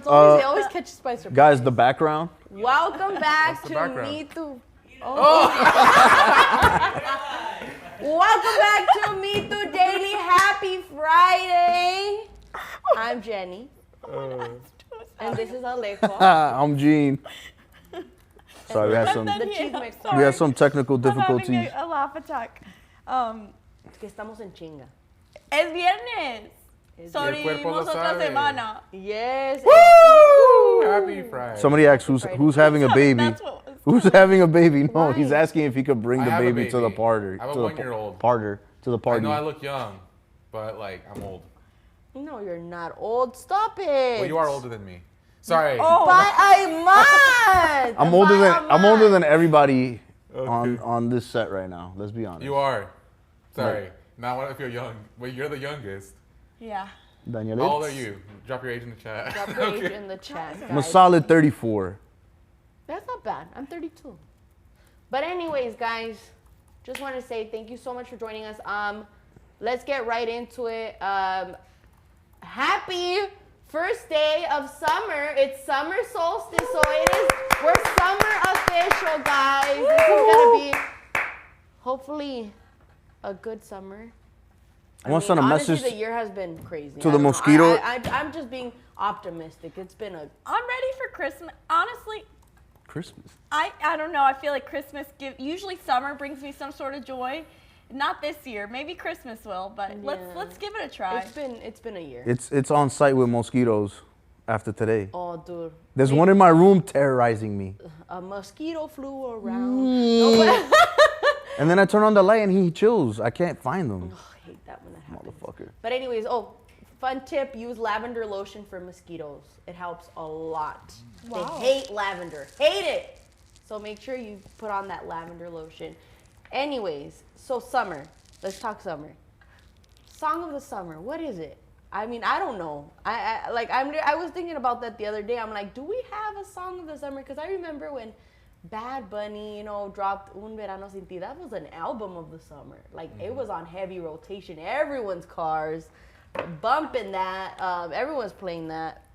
They always catch us by surprise. Guys, the background. Welcome back to Mitú. Oh. Welcome back to Mitú Daily. Happy Friday. I'm Jenny. And this is Alejo. I'm Gene. Sorry, we had some technical difficulties. I'm having a laugh attack. Que estamos en chinga. Es viernes. Sobrevivimos otra semana. Yes. Woo! Happy Friday. Somebody asked who's having a baby. Who's having a baby? No, Why? he's asking if he could bring the baby to the party. I have a 1-year-old. To the party. I know I look young, but like I'm old. No, you're not old. Stop it. Well, you are older than me. Sorry. Oh, but I'm not. I'm older than everybody on this set right now. Let's be honest. You are. Sorry. Now what if you're young? Wait, you're the youngest. Yeah. Daniel, How old are you? Drop your age in the chat. Drop your age in the chat, I'm a guys. solid 34. That's not bad. I'm 32. But anyways, guys, just want to say thank you so much for joining us. Let's get right into it. Happy first day of summer. It's summer solstice, so we're summer official, guys. This is gonna be hopefully a good summer. I want to send a honestly, message the year has been crazy. to the mosquito. I'm just being optimistic. It's been I'm ready for Christmas. Honestly, Christmas. I don't know. I feel like Christmas usually summer brings me some sort of joy. Not this year. Maybe Christmas will, but let's give it a try. It's been a year. It's on site with mosquitoes after today. Oh, dude. There's one in my room terrorizing me. A mosquito flew around. And then I turn on the light and he chills. I can't find them. Oh, I hate that when that happens. Motherfucker. But anyways, fun tip, use lavender lotion for mosquitoes. It helps a lot. Wow. They hate lavender. Hate it. So make sure you put on that lavender lotion. Anyways, so summer. Let's talk summer. Song of the summer. What is it? I mean, I don't know. I was thinking about that the other day. I'm like, do we have a song of the summer? Because I remember when Bad Bunny, dropped Un Verano Sin Ti. That was an album of the summer. Like, it was on heavy rotation. Everyone's cars bumping that. Everyone's playing that.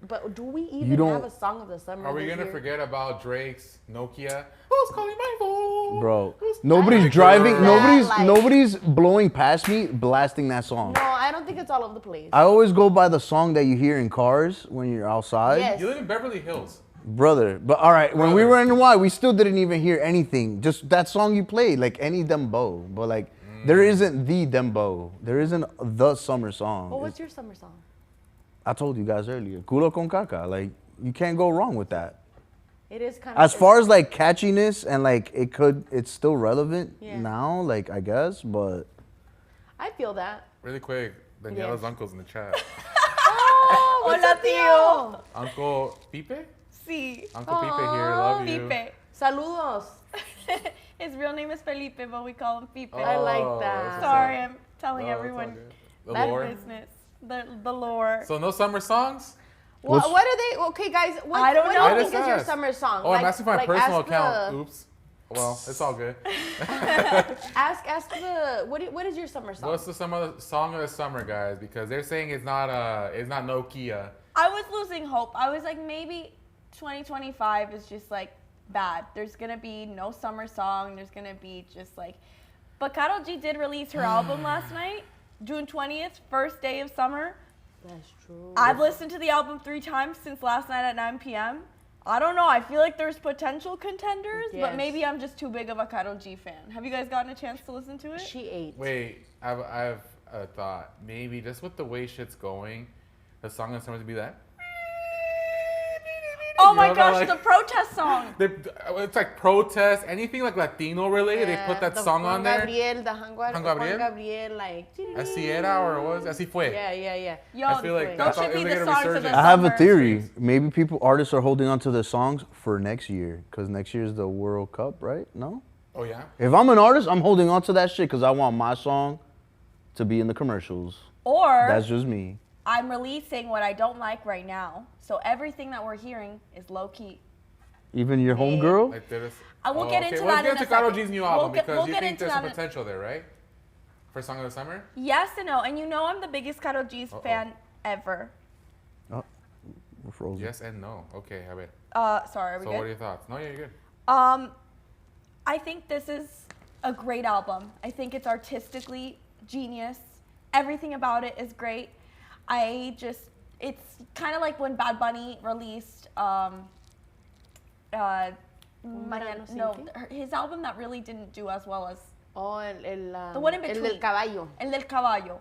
But do we even have a song of the summer? Are we gonna forget about Drake's Nokia? Who's calling my phone? Bro, nobody's driving. Nobody's blowing past me blasting that song. No, I don't think it's all over the place. I always go by the song that you hear in cars when you're outside. Yes. You live in Beverly Hills. Brother, but all right, when we were in Hawaii, we still didn't even hear anything. Just that song you played, like any dembow. But like, there isn't the dembow. There isn't the summer song. Well, what's your summer song? I told you guys earlier, culo con caca. Like, you can't go wrong with that. It is kind of. As far as like catchiness and like it's still relevant now, like I guess, but. I feel that. Really quick, Daniela's uncle's in the chat. Oh, Hola, tío. Uncle Pipe? Sí. Uncle Pipe here, love you. Pipe. Saludos. His real name is Felipe, but we call him Pipe. I like that. Sorry, I'm telling Oh, it's everyone all good. The that lore. business. The lore. So no summer songs? What are they? Okay, guys. I don't know. What do you I think just is your asked. summer song? Oh, I'm asking for my personal ask account. Oops. Well, it's all good. Ask the. What is your summer song? What's the song of the summer, guys? Because they're saying it's not Nokia. I was losing hope. I was like, maybe 2025 is just like bad. There's gonna be no summer song. There's gonna be just like. But Karol G did release her album last night, June 20th, first day of summer. That's true. I've listened to the album 3 times since last night at 9 p.m. I don't know. I feel like there's potential contenders, but maybe I'm just too big of a Karol G fan. Have you guys gotten a chance to listen to it? She ate. Wait, I have a thought. Maybe just with the way shit's going, the song of the summer to be that. Oh my gosh, the protest song. It's like protest, anything like Latino related. They put that song on there. Gabriel, the Juan Gabriel, like. Así era or was Así fue. Yeah. Yo, I feel like those that's should be gonna the songs of the resurgence. I have a summer. theory. Maybe artists are holding on to their songs for next year, because next year is the World Cup, right? No? Oh yeah. If I'm an artist, I'm holding on to that shit because I want my song to be in the commercials. Or That's just me. I'm releasing what I don't like right now. So everything that we're hearing is low key. Even your homegirl? Like there is. I will get into Let's that get in a into Karol second. G's new album We'll because you get think into there's some that in- potential there, right? For Song of the Summer? Yes and no. And you know I'm the biggest Karol G's fan ever. frozen. Yes and no. Okay, a ver. Sorry, are we So good? what are your thoughts? No, yeah, you're good. I think this is a great album. I think it's artistically genius. Everything about it is great. It's kind of like when Bad Bunny released his album that really didn't do as well as Oh, the one in between. El del caballo. El del Caballo.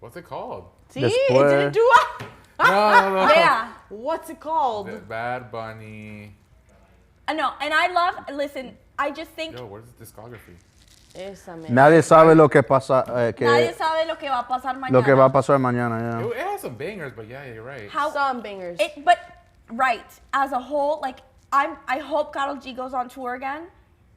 What's it called? See, it Después. didn't do it. No. Yeah. What's it called? The Bad Bunny. No, and I just think Yo, where's the discography? Esa me. Nadie sabe lo que pasa. nadie sabe lo que va a pasar mañana. Lo que va a pasar mañana. Yeah. It has some bangers, but yeah, you're right. Some bangers. But right, as a whole, like I hope Karol G goes on tour again,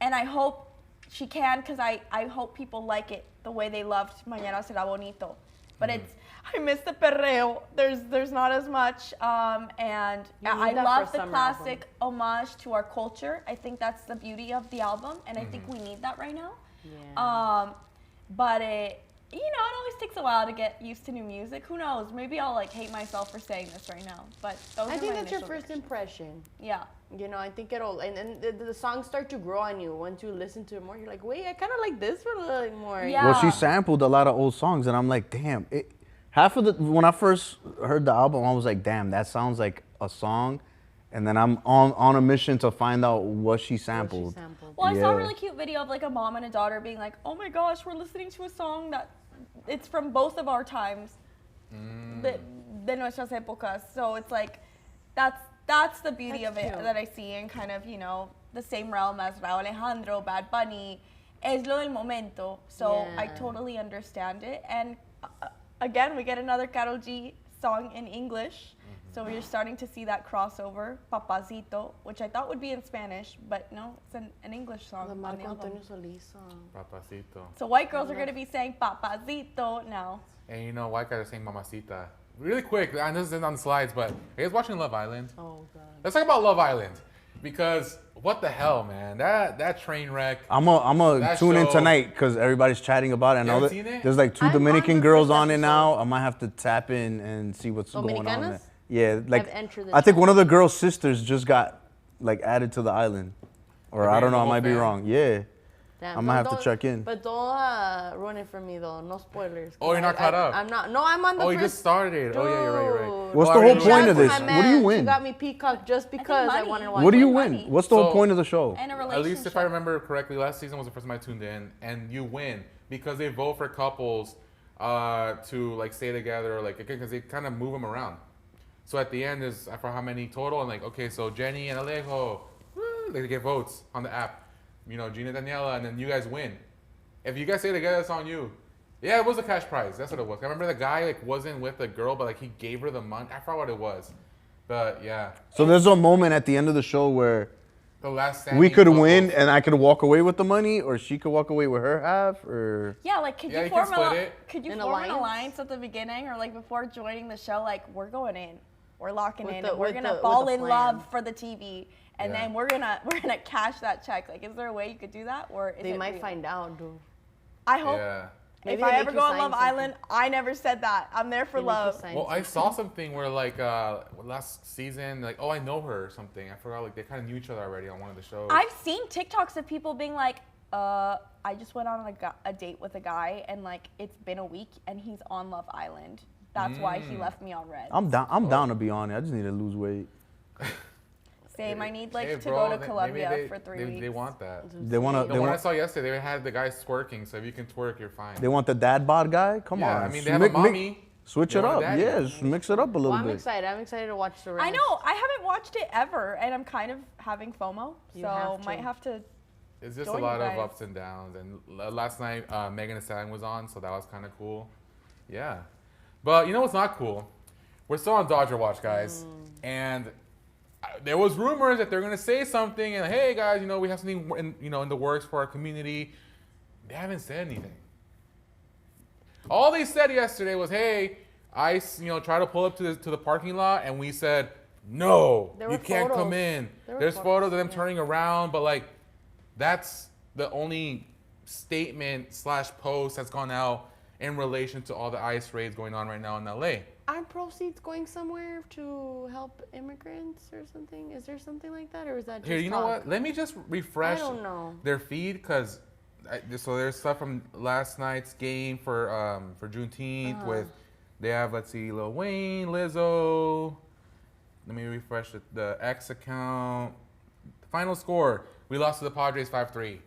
and I hope she can, because I hope people like it the way they loved Mañana Será Bonito. But I miss the perreo. There's not as much, and I that love for the a summer classic homage to our culture. I think that's the beauty of the album, and I think we need that right now. Yeah. But it always takes a while to get used to new music. Who knows? Maybe I'll like hate myself for saying this right now. But I think that's your first impression. Yeah. You know, I think it'll, and the songs start to grow on you once you listen to it more. You're like, wait, I kind of like this one a little more. Yeah. Well, she sampled a lot of old songs, and I'm like, damn. When I first heard the album, I was like, damn, that sounds like a song. And then I'm on a mission to find out what she sampled. Well, I saw a Yeah. really cute video of like a mom and a daughter being like, "Oh my gosh, we're listening to a song that it's from both of our times, de nuestras épocas." So it's like that's the beauty That's of it cute. that I see in kind of the same realm as Rauw Alejandro, Bad Bunny. Es lo del momento. So I Yeah. totally understand it. And again, we get another Karol G song in English. So we're starting to see that crossover, Papacito, which I thought would be in Spanish, but no, it's an English song. The on the Marco album. Antonio Solís song. Papacito. So white girls are going to be saying Papacito now. And you know, white guys are saying Mamacita. Really quick, and this isn't on the slides, but you guys watching Love Island? Oh, God. Let's talk about Love Island. Because what the hell, man? That train wreck. I'm gonna That tune in show- tonight because everybody's chatting about it. I You know haven't that seen it? there's like 2 I'm on Dominican the girls first on it now. episode. I might have to tap in and see what's going on there. Dominicanas? Yeah, like I've entered the I think chat. one of the girls' sisters just got like added to the island, or They I don't bringing know. the I might be whole wrong. Yeah, Damn, I might have to don't- check in. But don't ruin it for me, though. No spoilers. Oh, you're not caught up? I'm not. No, I'm on the Oh, first. you just started. Oh, yeah, you're right, you're right. Dude. What's Oh, the I whole really point like of it. this? My What do you man, win? She got me peacock just because I money. wanted to watch What do it. you Money. win? What's the whole So- point of the show? And a At relationship. least if I remember correctly, last season was the first time I tuned in, and you win because they vote for couples to like stay together, or like because they kind of move them around. So at the end is for how many total, and like okay, so Jenny and Alejo, woo, they get votes on the app. You know, Gina, Daniela, and then you guys win. If you guys stay together, it's on you. Yeah, it was a cash prize. That's what it was. I remember the guy like wasn't with the girl, but like he gave her the money. I forgot what it was, but yeah, So there's a moment at the end of the show where the last we standing could couples. win and I could walk away with the money, or she could walk away with her half, or Yeah, like could Yeah, you you can form split it. could you An form an alliance? alliance at the beginning, or like before joining the show, like we're going in, we're locking With in, the- and we're with gonna the- fall with in the love plan. for the TV, and Yeah. then we're gonna cash that check. Like, is there a way you could do that, or is They it might real? find out, dude. I hope Yeah. Maybe if they I make ever you go on sign Love something. Island, I never said that. I'm there for They make you love. sign Well, I something. saw something where like last season, like, oh, I know her or something. I forgot, like they kind of knew each other already on one of the shows. I've seen TikToks of people being like, I just went on a date with a guy, and like it's been a week, and he's on Love Island. That's why he left me on red. I'm down. I'm down to be on it. I just need to lose weight. Same. I need like Hey, to bro, go to maybe Colombia for 3 weeks. They want that. They wanna. The They one I want. saw yesterday, they had the guys twerking. So if you can twerk, you're fine. They want the dad bod guy. Come Yeah, on. I mean, they have a mommy. Switch They it want a up. daddy. Yeah, just mix it up a little Well, I'm bit. excited. I'm excited to watch the rest. I know. I haven't watched it ever, and I'm kind of having FOMO, You so have to. might have to. It's just Join a you lot of guys. ups and downs. And last night, Megan Thee Stallion was on, so that was kind of cool. Yeah. But you know what's not cool? We're still on Dodger Watch, guys. And there was rumors that they're going to say something. And, hey, guys, you know, we have something in the works for our community. They haven't said anything. All they said yesterday was, hey, ICE, try to pull up to the parking lot. And we said, no, There you were can't come photos. in. There were There's photos of them yeah. turning around. But, like, that's the only statement / post that's gone out. in relation to all the ICE raids going on right now in LA. Aren't proceeds going somewhere to help immigrants or something? Is there something like that, or is that just Here, you know talk? what? Let me just refresh I don't know. their feed because so there's stuff from last night's game for Juneteenth with they have, let's see, Lil Wayne, Lizzo. Let me refresh the X account. Final score: we lost to the Padres 5-3,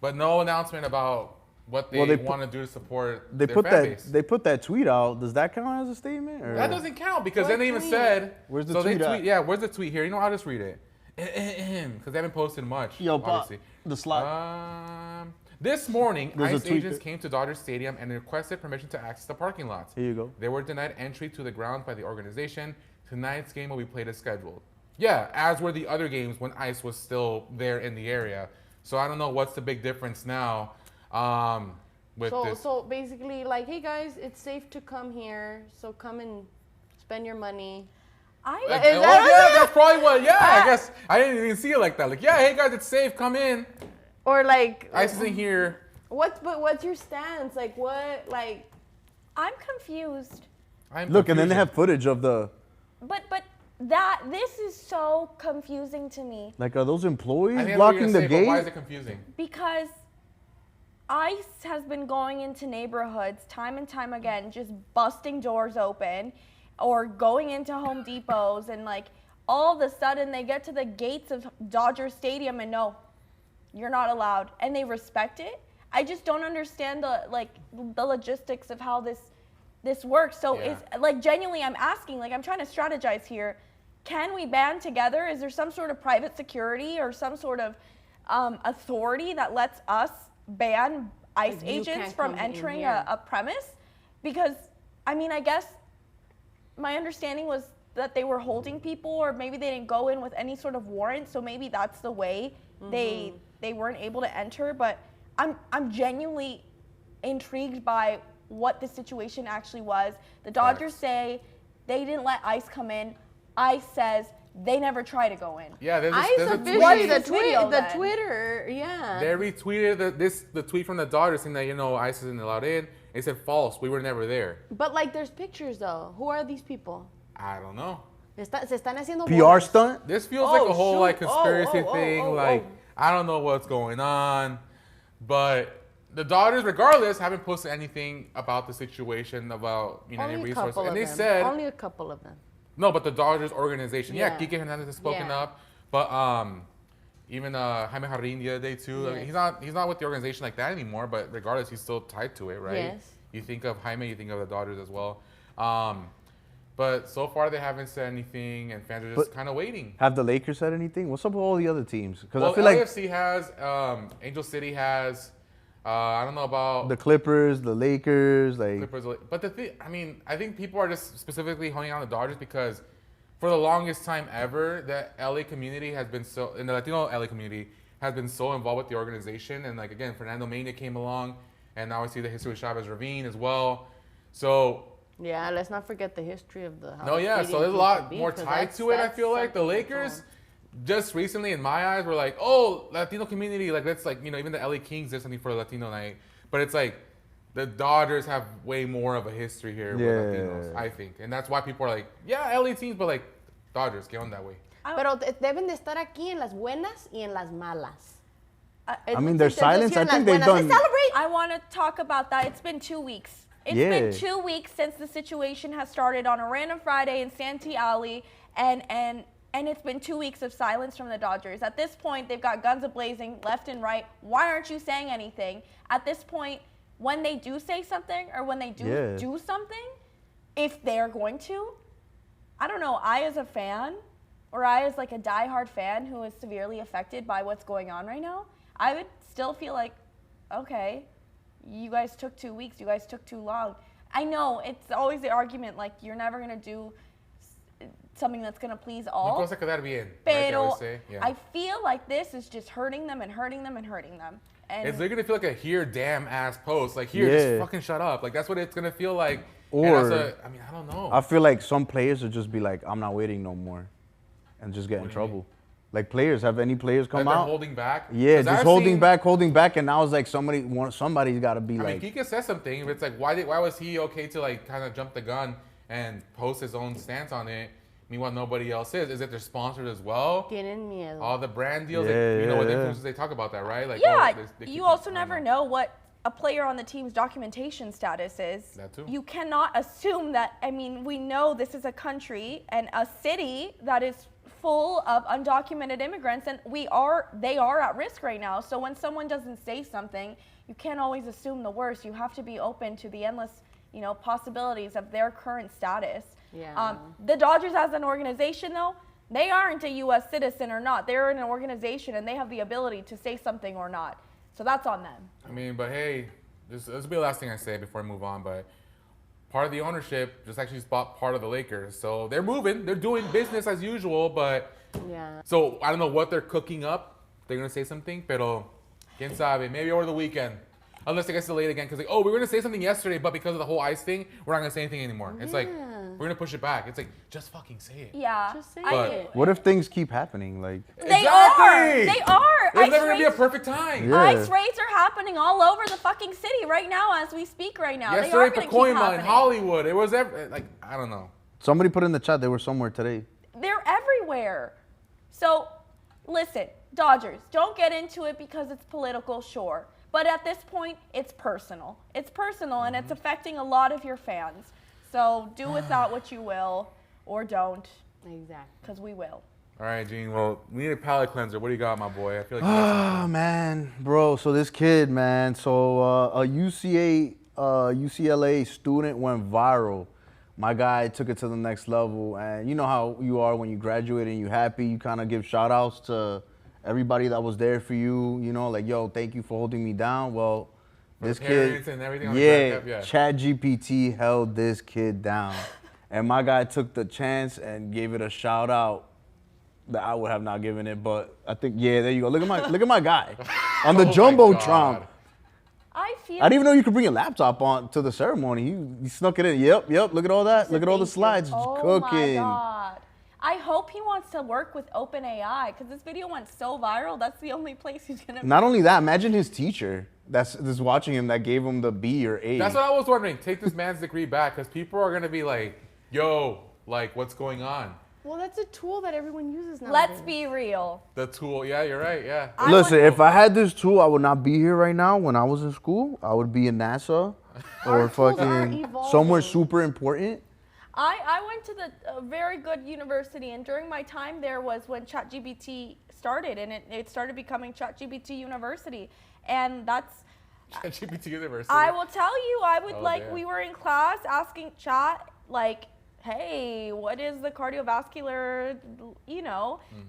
but no announcement about what they want to do to support their fan base. They put that tweet out. Does that count as a statement? Or? That doesn't count because What then they even tweet? said. Where's the so tweet they at? tweet? Yeah, where's the tweet here? You know, I'll just read it. Because they haven't posted much. Yo, Pop, obviously. the slot. This morning, There's a ICE tweet agents there. came to Dodger Stadium and requested permission to access the parking lots. Here you go. They were denied entry to the grounds by the organization. Tonight's game will be played as scheduled. Yeah, as were the other games when ICE was still there in the area. So I don't know what's the big difference now with this. So basically, like, hey guys, it's safe to come here. So come and spend your money. Like, Is oh, that yeah, what that's probably what. Yeah, I guess I didn't even see it like that. Like, yeah, hey guys, it's safe. Come in. Or like, ICE isn't here. what's your stance? Like, what, like? I'm confused. Look, and then they have footage of the. But this is so confusing to me Like, are those employees I think I know what you're blocking gonna the say, but why gate? is it confusing? because ICE has been going into neighborhoods time and time again, just busting doors open or going into Home Depots, and like all of a sudden they get to the gates of Dodger Stadium and no, you're not allowed, and they respect it. I just don't understand the logistics of how this works. So Yeah. it's like, genuinely, I'm asking, like, I'm trying to strategize here. Can we band together? Is there some sort of private security or some sort of authority that lets us ban ICE Like, you agents can't from come in entering here. a premise? Because, I mean, I guess my understanding was that they were holding people, or maybe they didn't go in with any sort of warrant, so maybe that's the way they weren't able to enter. But I'm genuinely intrigued by what the situation actually was. The Dodgers say they didn't let ICE come in. ICE says they never try to go in. Yeah, there's ICE a officially, tweet. the This video, tweet, the then. Twitter, yeah. They retweeted the tweet from the Dodgers saying that, you know, ICE isn't allowed in. They said false. We were never there. But like, there's pictures though. Who are these people? I don't know. Se están haciendo PR bolas. stunt? This feels Oh, like a whole shoot. like conspiracy Oh, thing. Like, I don't know what's going on, but the Dodgers, regardless, haven't posted anything about the situation, about, you know, any Only a resources. couple And of they them. said Only a couple of them. no, but the Dodgers organization, yeah, Yeah. Kike Hernandez has spoken Yeah. up, but even Jaime Jarrín the other day too. Like, Yes. he's not with the organization like that anymore, but regardless, he's still tied to it, right? Yes. You think of Jaime, you think of the Dodgers as well. But so far they haven't said anything, and fans are just But- kind of waiting. Have the Lakers said anything? What's up with all the other teams? Because Well, I feel like LAFC has, Angel City has, I don't know about the Clippers, the Lakers, like Clippers. But the thing, I mean, I think people are just specifically honing on the Dodgers because for the longest time ever, the LA community has been so, in the Latino LA community, has been so involved with the organization. And like, again, Fernando Mania came along, and now we see the history of Chavez Ravine as well. So, Yeah, let's not forget the history of the. how no, the yeah, so stadium there's a came lot to be, more 'cause tied to it, I feel like. The something Lakers, its just recently in my eyes, were like, oh, Latino community, like, let's, like, you know, even the LA Kings did something for Latino night. But it's like, the Dodgers have way more of a history here with Latinos, I think. And that's why people are like, yeah, LA teams, but like, Dodgers, get on that way. Pero deben de estar aquí en las buenas y en las malas. I mean, their silence, I think they've done. Celebrate. I want to talk about that. It's been 2 weeks. It's Yeah. been 2 weeks since the situation has started on a random Friday in Santee Alley, and it's been 2 weeks of silence from the Dodgers. At this point, they've got guns a-blazing left and right. Why aren't you saying anything? At this point, when they do say something, or when they do something, if they're going to, I don't know, I as a fan, or I as like a diehard fan who is severely affected by what's going on right now, I would still feel like, okay, you guys took 2 weeks, you guys took too long. I know, it's always the argument, like, you're never going to do something that's going to please No all. cosa quedar bien, right? They Pero always say. Yeah. I feel like this is just hurting them and hurting them and hurting them. And They're gonna feel like a here damn ass post. Like, here, Yeah. just fucking shut up. Like, that's what it's gonna feel like. Or- and I mean, I don't know. I feel like some players would just be like, I'm not waiting no more, and just get in What do you trouble. Like players, have any players That come they're out? holding back. Yeah, 'Cause just I've holding back, and now it's like somebody's got to be I like. mean, Kika said something. But it's like, why was he okay to like kind of jump the gun and post his own stance on it? Meanwhile, nobody else is. Is it they're sponsored as well? Tienen miedo. All the brand deals, Yeah, like, you know, with yeah. influencers, they talk about that, right? Like, Yeah, they keep you it- also I don't never know what a player on the team's documentation status is. That too. You cannot assume that. I mean, we know this is a country and a city that is full of undocumented immigrants, and they are at risk right now. So when someone doesn't say something, you can't always assume the worst. You have to be open to the endless, possibilities of their current status. Yeah. The Dodgers as an organization, though, they aren't a U.S. citizen or not. They're an organization, and they have the ability to say something or not. So that's on them. I mean, but hey, this will be the last thing I say before I move on. But part of the ownership just actually bought part of the Lakers, so they're moving. They're doing business as usual. But Yeah. so I don't know what they're cooking up. They're gonna say something, pero quién sabe? Maybe over the weekend, unless they get delayed again. Because we were gonna say something yesterday, but because of the whole ice thing, we're not gonna say anything anymore. It's like Yeah. we're gonna push it back. It's like just fucking say it. Yeah. Just say But- it. What if things keep happening? Like, They Exactly! are. They are. There's Ice never gonna be a raids- perfect time. Yeah. Ice raids are happening all over the fucking city right now as we speak right now. They are Yesterday, going to keep Pacoima in happening. Hollywood. It was like I don't know. somebody put in the chat they were somewhere today. They're everywhere. So, listen, Dodgers, don't get into it because it's political, sure. But at this point, it's personal. It's personal, and it's affecting a lot of your fans. So do with that what you will, or don't, Exactly. because we will. All right, Gene. Well, we need a palate cleanser. What do you got, my boy? I feel like you got something. Oh man, bro. So this kid, man. So a UCLA student went viral. My guy took it to the next level, and you know how you are when you graduate and you happy. You kind of give shout outs to everybody that was there for you. You know, like, yo, thank you for holding me down. Well, For this the kid, parents and everything on the yeah, back up, yeah. ChatGPT held this kid down, and my guy took the chance and gave it a shout out that I would have not given it, but I think, yeah, there you go. Look at my guy on the Oh my jumbotron. God. I feel I didn't even know you could bring your laptop on to the ceremony. He snuck it in. Yep. Look at all that. Look at all the slides. Oh Cooking. my God. I hope he wants to work with OpenAI because this video went so viral. That's the only place he's going to Not only that, imagine his teacher that's watching him that gave him the B or A. That's what I was wondering. Take this man's degree back, because people are gonna be like, "Yo, like, what's going on?" Well, that's a tool that everyone uses now. Let's be real. The tool. Yeah, you're right. Yeah. I Listen, want- if I had this tool, I would not be here right now. When I was in school, I would be in NASA or Our tools are fucking evolving. somewhere super important. I went to a very good university, and during my time there was when ChatGPT started, and it started becoming ChatGPT University. And that's, ChatGPT University. I will tell you, I would Oh, damn. we were in class asking Chat, like, hey, what is the cardiovascular,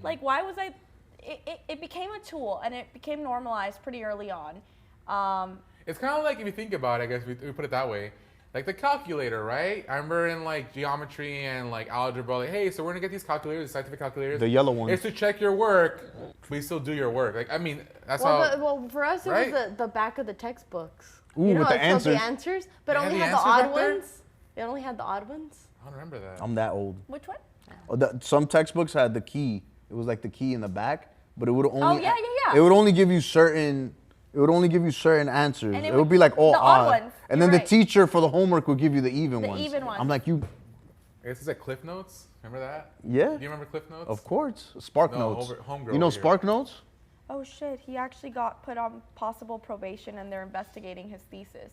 like, why was it became a tool, and it became normalized pretty early on. It's kind of like, if you think about it, I guess we put it that way, like the calculator, right? I remember in like geometry and like algebra, like, hey, so we're gonna get these calculators, scientific calculators. The yellow ones. It's to check your work, but you still do your work. Like, I mean, that's how. Well, for us, it Right? was the back of the textbooks. Ooh, you know, with how the it showed answers. the answers, but They had only the had the answers odd up there? ones. It only had the odd ones. I don't remember that. I'm that old. Which one? Some textbooks had the key. It was like the key in the back, but it would only. yeah. It would only give you certain. It would only give you certain answers. And It would be like all the odd odd. ones. And You're then the right. teacher for the homework would give you the even The ones. even ones. I'm like, you. I guess it's like Cliff Notes. Remember that? Yeah. Do you remember Cliff Notes? Of course. Spark No, Notes. homegirl You know over here. Spark Notes? Oh shit, he actually got put on possible probation and they're investigating his thesis.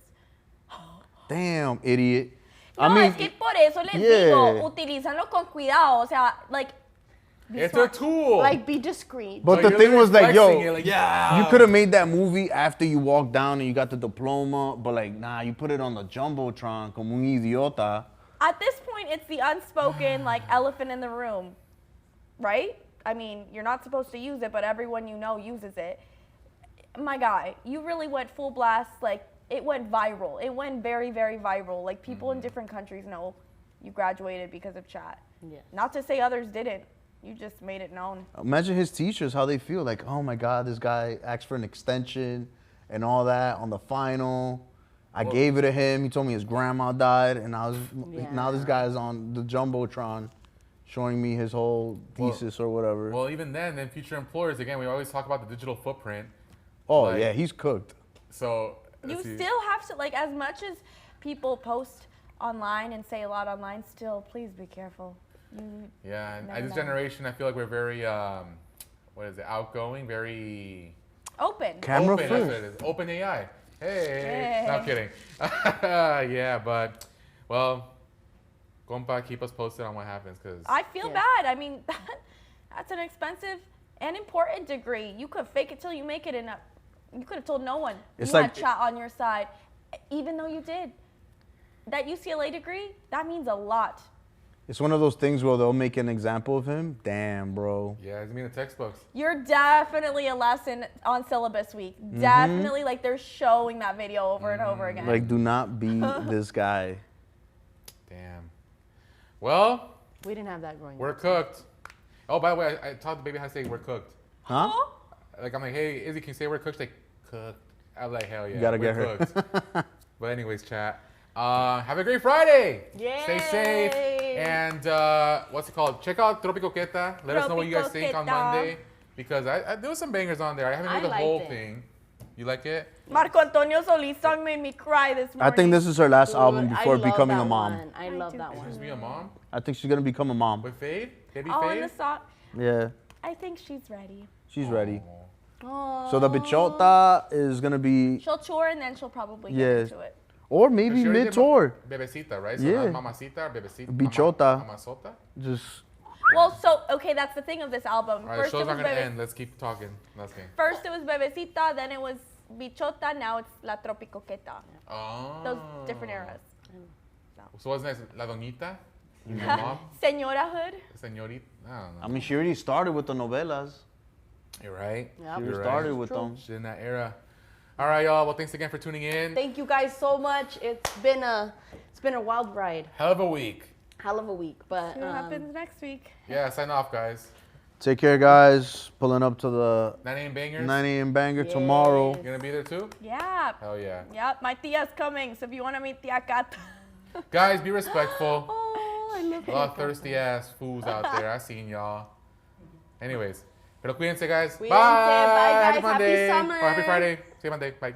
Damn, idiot. No, I mean, es que por eso les yeah. digo, utilízalo con cuidado. O sea, like, be It's smart. a tool. Like, be discreet. but So the you're thing was like, flexing yo, it, like, yeah. you could have made that movie after you walked down and you got the diploma, but like, nah, you put it on the jumbotron como un idiota. At this point, it's the unspoken, like, elephant in the room, right? I mean, you're not supposed to use it, but everyone you know uses it. My guy, you really went full blast. Like, it went viral. It went very, very viral. Like, people in different countries know you graduated because of chat. Yeah. Not to say others didn't. You just made it known. Imagine his teachers, how they feel. Like, oh my God, this guy asked for an extension and all that on the final. I gave it to him. He told me his grandma died, and now this Yeah. guy's on the jumbotron showing me his whole thesis or whatever. Well, even then future employers, again, we always talk about the digital footprint. Oh, like- yeah, he's cooked. So You if still have to, like, as much as people post online and say a lot online, still, please be careful. Yeah, and Never this know. generation, I feel like we're very, what is it, outgoing, very Open. Camera open. first. That's what it is. Open AI. Hey. Hey. No, I'm kidding. Yeah, but, well, compa, keep us posted on what happens, because I feel Yes. bad. I mean, that's an expensive and important degree. You could fake it till you make it, and you could have told no one. It's you like- had chat on your side, even though you did. That UCLA degree, that means a lot. It's one of those things where they'll make an example of him. Damn, bro. yeah, it's in the textbooks. You're definitely a lesson on syllabus week. Mm-hmm. Definitely, like, they're showing that video over and over again. Like, do not be this guy. Damn. Well, We didn't have that growing we're up. cooked. Oh, by the way, I taught the baby how to say we're cooked. Huh? Oh, Like, I'm like, hey, Izzy, can you say we're cooked? She's like, cooked. I'm like, hell yeah. You gotta we're get her. cooked. But anyways, chat. Have a great Friday. Stay safe. Yay. And what's it called? Check out Tropicoqueta. Let us know what you guys think on Tropicoqueta. Monday. Because there was some bangers on there. I haven't I heard the liked whole it. thing. You like it? Marco Antonio Solis song made me cry this morning. I think this is her last album Dude, I before love becoming that a mom. one. I I love do that too. one. Just be a mom? I think she's gonna become a mom. With Fade? Baby Oh, Fade? and the song. Yeah, I think she's ready. she's ready. Oh. So the bichota is gonna be, She'll tour and then she'll probably Yeah. get into it. or But maybe she already did mid-tour. Bebecita, right? So Yeah. not Mamacita or Bebecita? Bichota. Mamazota? Just Well, so okay, that's the thing of this album. All right, First, show's it not was going to Bebe- end. Let's keep talking. Let's go. First it was Bebecita, then it was Bichota, now it's La Tropicoqueta. Oh. Those different eras. So what's next? La Doñita? Your mom? Senora Hood. Señorita? I don't know. I mean, she already started with the novelas. You're right. Yep. She You're started right. with True. them. She's in that era. All right, y'all. Well, thanks again for tuning in. Thank you guys so much. It's been a wild ride. Hell of a week. Hell of a week, but See what happens next week. Yeah, sign off, guys. Take care, guys. Pulling up to the 9 a.m. bangers. 9 a.m. banger tomorrow. Yes. You going to be there too? Yeah. Hell yeah. Yep, my tia's coming, so if you want to meet Tia Cat. Guys, be respectful. oh, I love A lot of thirsty ass fools out there. I seen y'all. Anyways. Pero cuídense, guys. Cuídense. Bye. Bye, guys. Happy Happy Monday. summer. Or happy Friday. See you Monday. Bye.